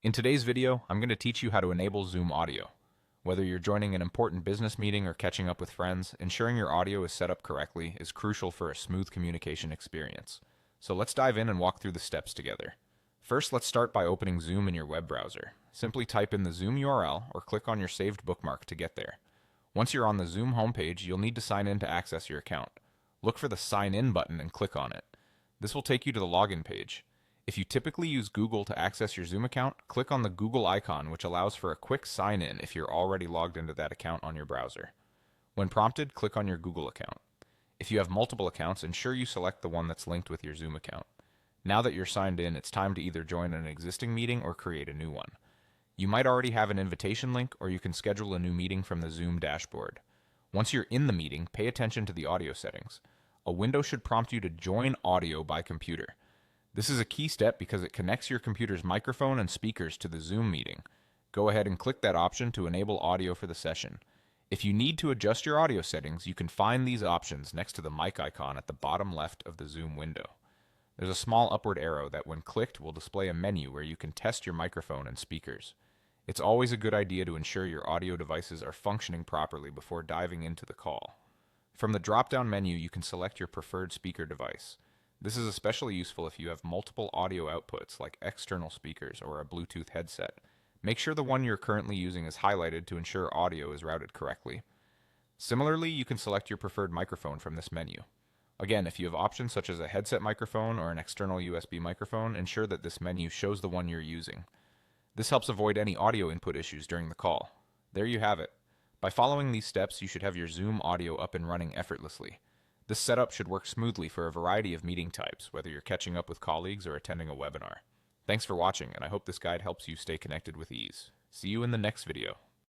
In today's video, I'm going to teach you how to enable Zoom audio. Whether you're joining an important business meeting or catching up with friends, ensuring your audio is set up correctly is crucial for a smooth communication experience. So let's dive in and walk through the steps together. First, let's start by opening Zoom in your web browser. Simply type in the Zoom URL or click on your saved bookmark to get there. Once you're on the Zoom homepage, you'll need to sign in to access your account. Look for the Sign In button and click on it. This will take you to the login page. If you typically use Google to access your Zoom account, click on the Google icon, which allows for a quick sign in if you're already logged into that account on your browser. When prompted, click on your Google account. If you have multiple accounts, ensure you select the one that's linked with your Zoom account. Now that you're signed in, it's time to either join an existing meeting or create a new one. You might already have an invitation link, or you can schedule a new meeting from the Zoom dashboard. Once you're in the meeting, pay attention to the audio settings. A window should prompt you to join audio by computer. This is a key step because it connects your computer's microphone and speakers to the Zoom meeting. Go ahead and click that option to enable audio for the session. If you need to adjust your audio settings, you can find these options next to the mic icon at the bottom left of the Zoom window. There's a small upward arrow that, when clicked, will display a menu where you can test your microphone and speakers. It's always a good idea to ensure your audio devices are functioning properly before diving into the call. From the drop-down menu, you can select your preferred speaker device. This is especially useful if you have multiple audio outputs like external speakers or a Bluetooth headset. Make sure the one you're currently using is highlighted to ensure audio is routed correctly. Similarly, you can select your preferred microphone from this menu. Again, if you have options such as a headset microphone or an external USB microphone, ensure that this menu shows the one you're using. This helps avoid any audio input issues during the call. There you have it. By following these steps, you should have your Zoom audio up and running effortlessly. This setup should work smoothly for a variety of meeting types, whether you're catching up with colleagues or attending a webinar. Thanks for watching, and I hope this guide helps you stay connected with ease. See you in the next video.